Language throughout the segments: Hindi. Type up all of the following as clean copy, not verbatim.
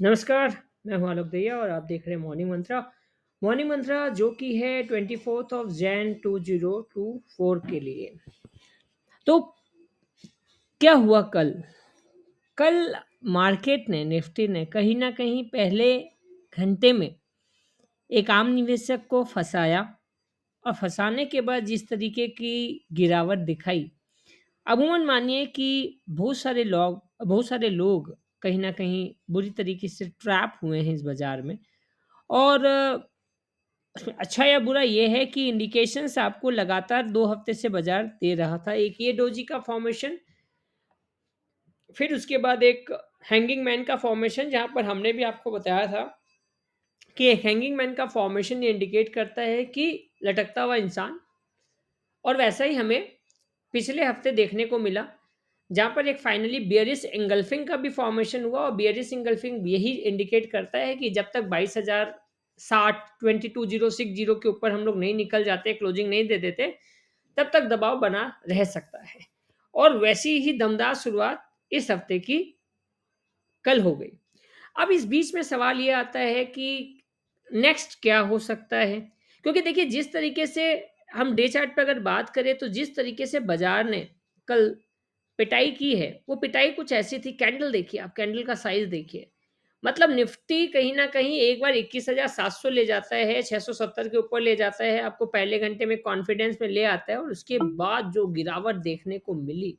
नमस्कार, मैं हूँ आलोक दहिया और आप देख रहे हैं मॉर्निंग मंत्रा। मॉर्निंग मंत्रा जो कि है 24th ऑफ जैन 2024 के लिए। तो क्या हुआ कल? कल मार्केट ने निफ्टी ने कहीं न कहीं पहले घंटे में एक आम निवेशक को फँसाया और फँसाने के बाद जिस तरीके की गिरावट दिखाई, अमूमन मानिए कि बहुत सारे लोग कहीं न कहीं बुरी तरीके से ट्रैप हुए हैं इस बाज़ार में। और उसमें अच्छा या बुरा ये है कि इंडिकेशंस आपको लगातार 2 हफ्ते से बाज़ार दे रहा था। एक ये डोजी का फ़ॉर्मेशन, फिर उसके बाद एक हैंगिंग मैन का फ़ॉर्मेशन, जहाँ पर हमने भी आपको बताया था कि एक हैंगिंग मैन का फ़ॉर्मेशन ये इंडिकेट करता है कि लटकता हुआ इंसान। और वैसा ही हमें पिछले हफ्ते देखने को मिला, जहाँ पर एक फाइनली बियरिश एंगल्फिंग का भी फ़ॉर्मेशन हुआ। और बियरिश एंगल्फिंग यही इंडिकेट करता है कि जब तक 22,060 22,060 के ऊपर हम लोग नहीं निकल जाते, क्लोजिंग नहीं दे देते, तब तक दबाव बना रह सकता है। और वैसी ही दमदार शुरुआत इस हफ्ते की कल हो गई। अब इस बीच में सवाल ये आता है कि नेक्स्ट क्या हो सकता है? क्योंकि देखिए, जिस तरीके से हम डे चार्ट पे अगर बात करें, तो जिस तरीके से बाज़ार ने कल पिटाई की है, वो पिटाई कुछ ऐसी थी। कैंडल देखिए, आप कैंडल का साइज़ देखिए। मतलब निफ्टी कहीं न कहीं एक बार 21,700 ले जाता है, 670 के ऊपर ले जाता है, आपको पहले घंटे में कॉन्फिडेंस में ले आता है, और उसके बाद जो गिरावट देखने को मिली,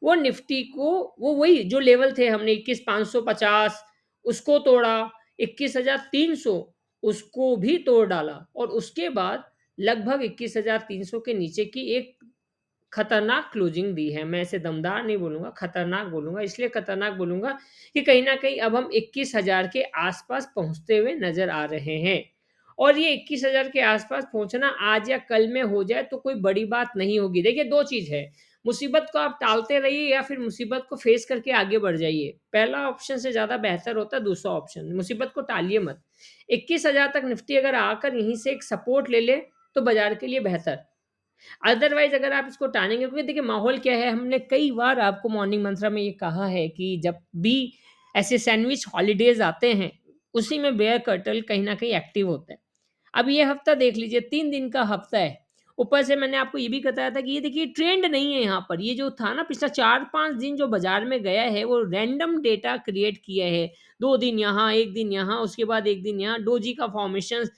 वो निफ्टी को, वो वही जो लेवल थे, हमने 21,550 उसको तोड़ा, 21,300 उसको भी तोड़ डाला, और उसके बाद लगभग 21,300 के नीचे की एक खतरनाक क्लोजिंग दी है। मैं इसे दमदार नहीं बोलूँगा, खतरनाक बोलूँगा। इसलिए खतरनाक बोलूँगा कि कहीं न कहीं अब हम 21,000 के आस-पास पहुँचते हुए नज़र आ रहे हैं। और ये 21,000 के आस-पास पहुँचना आज या कल में हो जाए तो कोई बड़ी बात नहीं होगी। देखिए, 2 चीज़ है, मुसीबत को आप टालते रहिए या फिर मुसीबत को फेस करके आगे बढ़ जाइए। पहला ऑप्शन से ज़्यादा बेहतर होता है दूसरा ऑप्शन, मुसीबत को टालिए मत। 21,000 तक निफ्टी अगर आकर यहीं से एक सपोर्ट ले ले, तो बाज़ार के लिए बेहतर। अदरवाइज़ अगर आप इसको टालेंगे, क्योंकि देखिए माहौल क्या है, हमने कई बार आपको मॉर्निंग मंत्रा में ये कहा है कि जब भी ऐसे सैंडविच हॉलिडेज़ आते हैं, उसी में बेयर कर्टल कहीं न कहीं एक्टिव होता है। अब ये हफ्ता देख लीजिए, 3 दिन का हफ्ता है। ऊपर से मैंने आपको ये भी बताया था कि ये देखिए ट्रेंड नहीं है यहाँ पर। ये जो था ना पिछला 4-5 दिन जो बाज़ार में गया है, वो रैंडम डेटा क्रिएट किया है। 2 दिन यहाँ, 1 दिन यहाँ, उसके बाद 1 दिन यहाँ, डोजी का फॉर्मेशंस,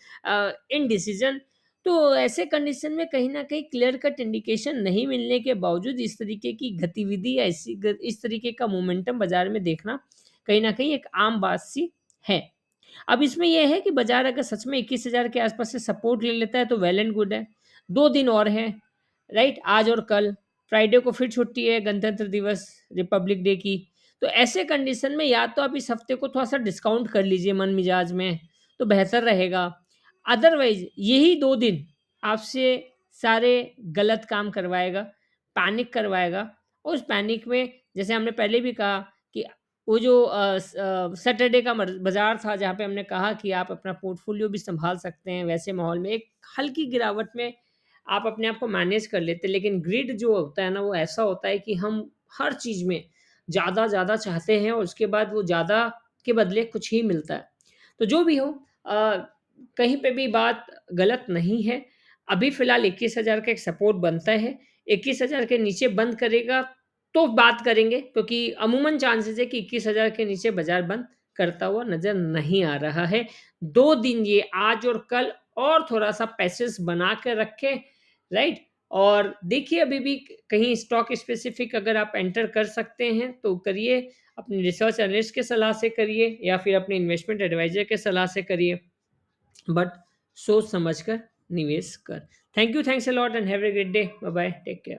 इनडिसिज़न। तो ऐसे कंडीशन में कहीं न कहीं क्लियर कट इंडिकेशन नहीं मिलने के बावजूद इस तरीके की गतिविधि या इस तरीके का मोमेंटम बाज़ार में देखना कहीं न कहीं एक आम बात-सी है। अब इसमें ये है कि बाज़ार अगर सच में 21,000 के आस-पास से सपोर्ट ले लेता है तो वेल एंड गुड है। 2 दिन और हैं, राइट? आज और कल। फ्राइडे को फिर छुट्टी है, गणतंत्र दिवस, रिपब्लिक डे की। तो ऐसे कंडीशन में या तो आप इस हफ्ते को थोड़ा-सा डिस्काउंट कर लीजिए मन-मिजाज में, तो बेहतर रहेगा। अदरवाइज़ यही 2 दिन आपसे सारे गलत काम करवाएगा, पैनिक करवाएगा। उस पैनिक में, जैसे हमने पहले भी कहा कि वो जो सैटरडे का बाज़ार था, जहाँ पे हमने कहा कि आप अपना पोर्टफ़ोलियो भी सँभाल सकते हैं, वैसे माहौल में एक हल्की गिरावट में आप अपने आप को मैनेज कर लेते हैं। लेकिन ग्रिड जो होता है ना, वो ऐसा होता है कि हम हर चीज़ में ज़्यादा-ज़्यादा चाहते हैं और उसके बाद वो ज़्यादा के बदले कुछ ही मिलता है। तो जो भी हो, कहीं पे भी बात गलत नहीं है। अभी फ़िलहाल 21,000 का एक सपोर्ट बनता है। 21,000 के नीचे बंद करेगा तो बात करेंगे, क्योंकि अमूमन चांसेस है कि 21,000 के नीचे बाज़ार बंद करता हुआ नज़र नहीं आ रहा है। 2 दिन ये आज और कल और थोड़ा-सा पैसेंस बना के रखें, राइट? और देखिए, अभी भी कहीं स्टॉक स्पेसिफ़िक अगर आप एंटर कर सकते हैं तो करिए, अपनी रिसर्च एनालिस्ट के सलाह से करिए या फिर अपने इन्वेस्टमेंट एडवाइज़र के सलाह से करिए। बट सोच समझ कर निवेश कर। Thank you, thanks a lot and have a great day. Bye bye, take care.